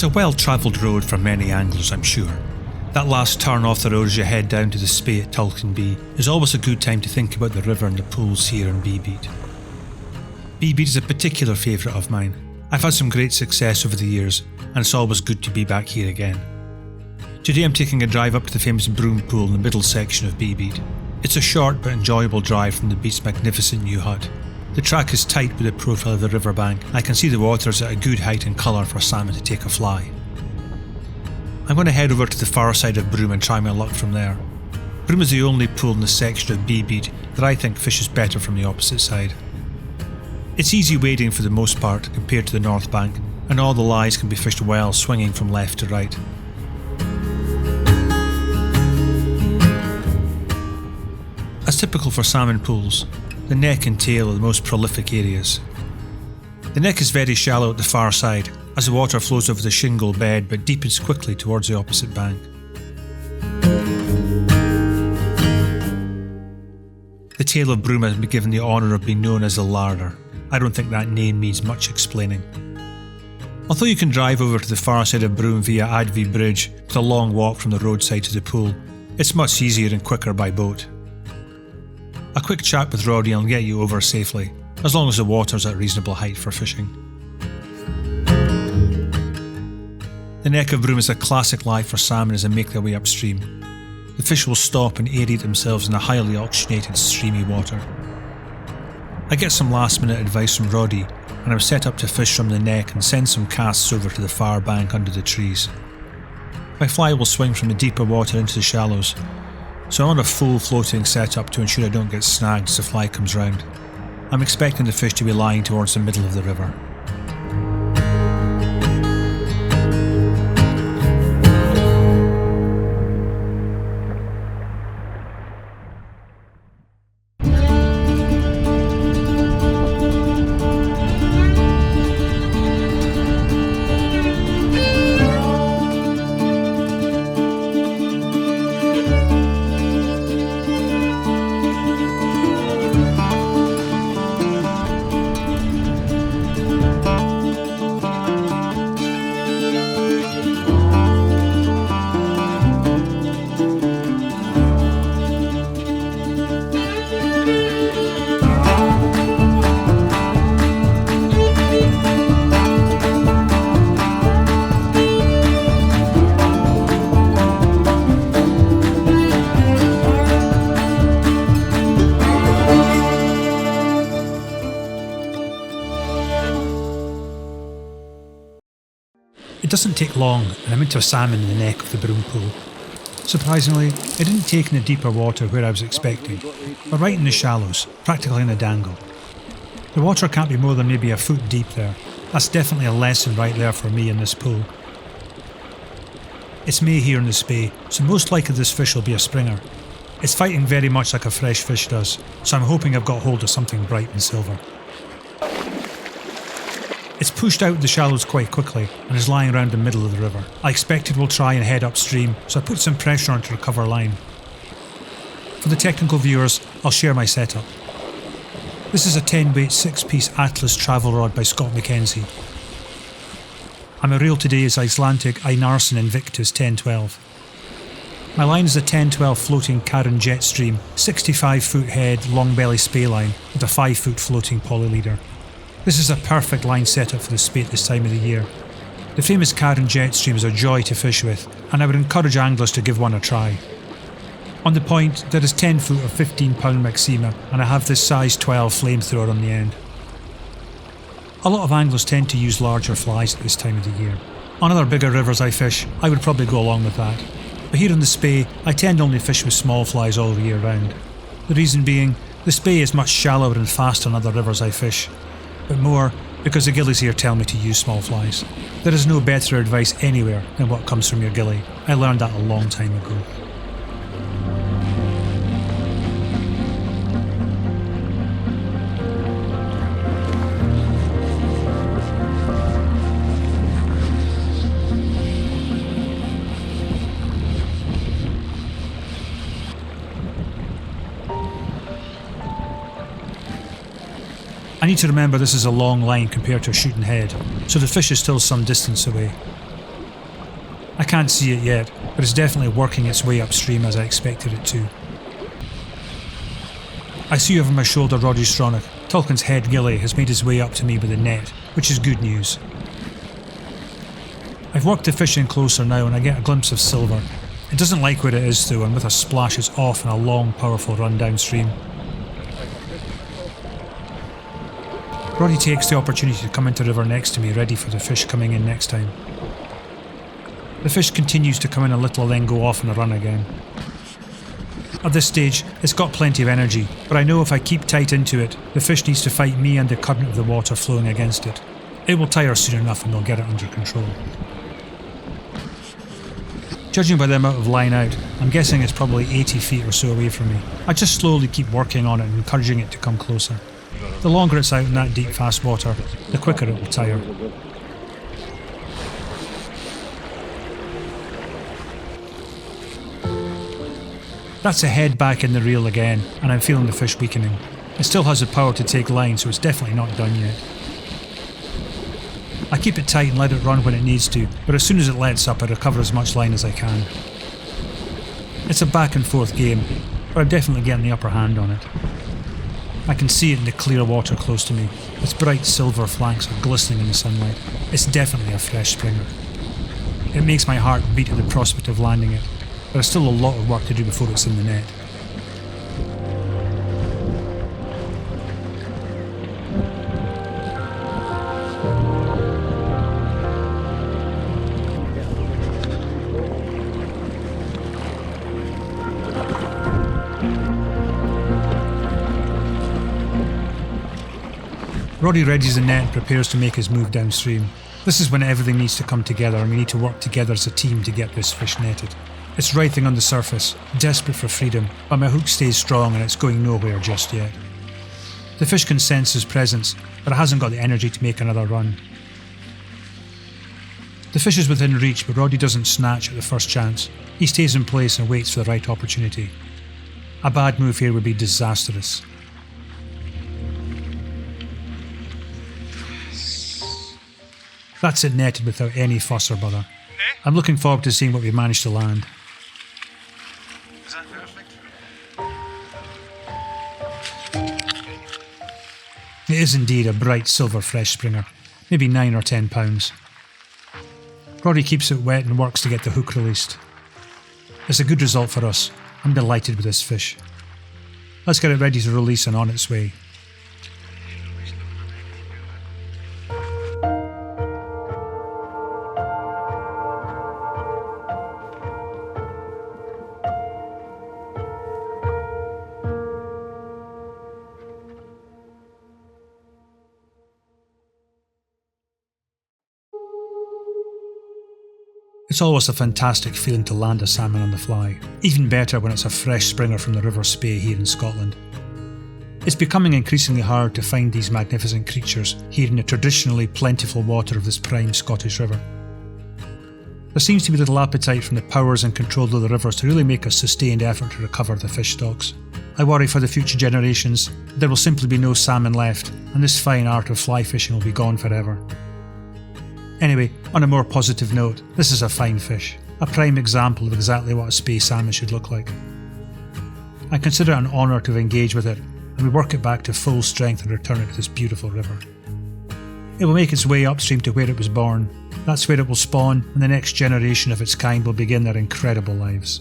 a well-travelled road for many anglers, I'm sure. That last turn off the road as you head down to the Spey at Tulchan B is always a good time to think about the river and the pools here in B-Beat. B-Beat is a particular favourite of mine. I've had some great success over the years, and it's always good to be back here again. Today I'm taking a drive up to the famous Broom Pool in the middle section of B-Beat. It's a short but enjoyable drive from the beach's magnificent new hut. The track is tight with the profile of the riverbank, and I can see the waters at a good height and colour for salmon to take a fly. I'm going to head over to the far side of Broom and try my luck from there. Broom is the only pool in the section of B-Beat that I think fishes better from the opposite side. It's easy wading for the most part compared to the north bank, and all the lies can be fished well swinging from left to right. As typical for salmon pools, the neck and tail are the most prolific areas. The neck is very shallow at the far side as the water flows over the shingle bed but deepens quickly towards the opposite bank. The tail of Broom has been given the honour of being known as the larder. I don't think that name needs much explaining. Although you can drive over to the far side of Broom via Advie Bridge with a long walk from the roadside to the pool, it's much easier and quicker by boat. A quick chat with Roddy will get you over safely, as long as the water's at reasonable height for fishing. The neck of Broom is a classic lie for salmon as they make their way upstream. The fish will stop and aerate themselves in the highly oxygenated streamy water. I get some last minute advice from Roddy, and I'm set up to fish from the neck and send some casts over to the far bank under the trees. My fly will swing from the deeper water into the shallows, so I'm on a full floating setup to ensure I don't get snagged as the fly comes round. I'm expecting the fish to be lying towards the middle of the river. It doesn't take long and I'm into a salmon in the neck of the Broom Pool. Surprisingly, it didn't take in the deeper water where I was expecting, but right in the shallows, practically in a dangle. The water can't be more than maybe a foot deep there. That's definitely a lesson right there for me in this pool. It's May here in the Spey, so most likely this fish will be a springer. It's fighting very much like a fresh fish does, so I'm hoping I've got hold of something bright and silver. It's pushed out the shallows quite quickly and is lying around the middle of the river. I expect it will try and head upstream, so I put some pressure on to recover line. For the technical viewers, I'll share my setup. This is a 10-weight 6-piece Atlas travel rod by Scott Mackenzie. My reel today is Icelandic Einarsson Invictus 1012. My line is a 1012 floating Carron Jetstream 65-foot head long belly spey line with a 5-foot floating poly leader. This is a perfect line setup for the Spey at this time of the year. The famous Carron Jetstream is a joy to fish with, and I would encourage anglers to give one a try. On the point, there is 10 foot of 15-pound Maxima, and I have this size 12 flamethrower on the end. A lot of anglers tend to use larger flies at this time of the year. On other bigger rivers I fish, I would probably go along with that. But here in the Spey, I tend to only fish with small flies all year round. The reason being, the Spey is much shallower and faster than other rivers I fish, but more because the gillies here tell me to use small flies. There is no better advice anywhere than what comes from your gilly. I learned that a long time ago. I need to remember this is a long line compared to a shooting head, so the fish is still some distance away. I can't see it yet, but it's definitely working its way upstream as I expected it to. I see over my shoulder Roddy Stronach. Tulchan's head gilly has made his way up to me with a net, which is good news. I've worked the fish in closer now and I get a glimpse of silver. It doesn't like where it is though, and with a splash it's off in a long, powerful run downstream. Roddy takes the opportunity to come into the river next to me, ready for the fish coming in next time. The fish continues to come in a little, then go off on a run again. At this stage, it's got plenty of energy, but I know if I keep tight into it, the fish needs to fight me and the current of the water flowing against it. It will tire soon enough and we'll get it under control. Judging by the amount of line out, I'm guessing it's probably 80 feet or so away from me. I just slowly keep working on it and encouraging it to come closer. The longer it's out in that deep, fast water, the quicker it will tire. That's a head back in the reel again, and I'm feeling the fish weakening. It still has the power to take line, so it's definitely not done yet. I keep it tight and let it run when it needs to, but as soon as it lets up I recover as much line as I can. It's a back and forth game, but I'm definitely getting the upper hand on it. I can see it in the clear water close to me. Its bright silver flanks are glistening in the sunlight. It's definitely a fresh Springer. It makes my heart beat at the prospect of landing it. There's still a lot of work to do before it's in the net. Roddy readies the net and prepares to make his move downstream. This is when everything needs to come together and we need to work together as a team to get this fish netted. It's writhing on the surface, desperate for freedom, but my hook stays strong and it's going nowhere just yet. The fish can sense his presence, but it hasn't got the energy to make another run. The fish is within reach, but Roddy doesn't snatch at the first chance. He stays in place and waits for the right opportunity. A bad move here would be disastrous. That's it netted without any fuss or bother. I'm looking forward to seeing what we've managed to land. Is that perfect? It is indeed a bright silver fresh Springer, maybe 9 or 10 pounds. Roddy keeps it wet and works to get the hook released. It's a good result for us. I'm delighted with this fish. Let's get it ready to release and on its way. It's always a fantastic feeling to land a salmon on the fly, even better when it's a fresh Springer from the River Spey here in Scotland. It's becoming increasingly hard to find these magnificent creatures here in the traditionally plentiful water of this prime Scottish river. There seems to be little appetite from the powers in control of the rivers to really make a sustained effort to recover the fish stocks. I worry for the future generations that there will simply be no salmon left, and this fine art of fly fishing will be gone forever. Anyway, on a more positive note, this is a fine fish, a prime example of exactly what a Spey salmon should look like. I consider it an honour to engage with it, and we work it back to full strength and return it to this beautiful river. It will make its way upstream to where it was born. That's where it will spawn, and the next generation of its kind will begin their incredible lives.